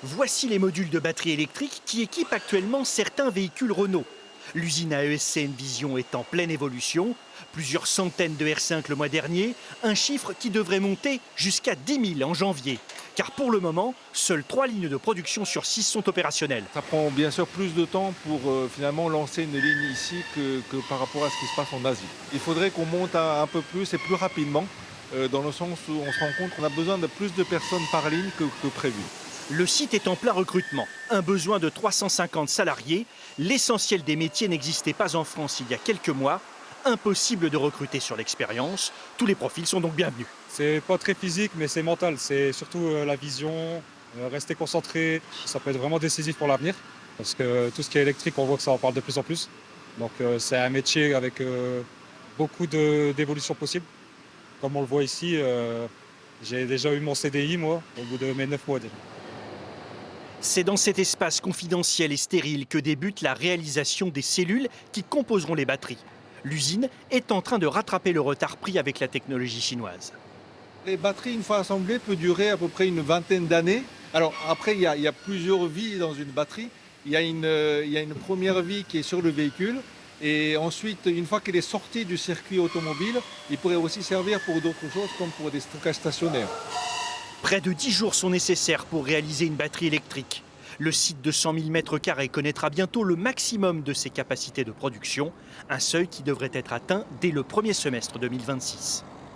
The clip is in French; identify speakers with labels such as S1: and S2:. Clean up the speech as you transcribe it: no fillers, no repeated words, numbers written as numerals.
S1: Voici les modules de batterie électrique qui équipent actuellement certains véhicules Renault. L'usine AESC Envision est en pleine évolution. Plusieurs centaines de R5 le mois dernier, un chiffre qui devrait monter jusqu'à 10 000 en janvier. Car pour le moment, seules 3 lignes de production sur 6 sont opérationnelles.
S2: Ça prend bien sûr plus de temps pour finalement lancer une ligne ici que par rapport à ce qui se passe en Asie. Il faudrait qu'on monte un peu plus et plus rapidement, dans le sens où on se rend compte qu'on a besoin de plus de personnes par ligne que prévu.
S1: Le site est en plein recrutement. Un besoin de 350 salariés. L'essentiel des métiers n'existait pas en France il y a quelques mois. Impossible de recruter sur l'expérience. Tous les profils sont donc bienvenus.
S3: C'est pas très physique, mais c'est mental. C'est surtout la vision, rester concentré. Ça peut être vraiment décisif pour l'avenir. Parce que tout ce qui est électrique, on voit que ça en parle de plus en plus. Donc c'est un métier avec beaucoup d'évolutions possibles. Comme on le voit ici, j'ai déjà eu mon CDI, moi, au bout de mes 9 mois déjà.
S1: C'est dans cet espace confidentiel et stérile que débute la réalisation des cellules qui composeront les batteries. L'usine est en train de rattraper le retard pris avec la technologie chinoise.
S2: Les batteries, une fois assemblées, peuvent durer à peu près une vingtaine d'années. Alors après, il y a plusieurs vies dans une batterie. Il y a une première vie qui est sur le véhicule. Et ensuite, une fois qu'elle est sortie du circuit automobile, il pourrait aussi servir pour d'autres choses, comme pour des stockages stationnaires.
S1: Près de 10 jours sont nécessaires pour réaliser une batterie électrique. Le site de 100 000 m² connaîtra bientôt le maximum de ses capacités de production, un seuil qui devrait être atteint dès le premier semestre 2026.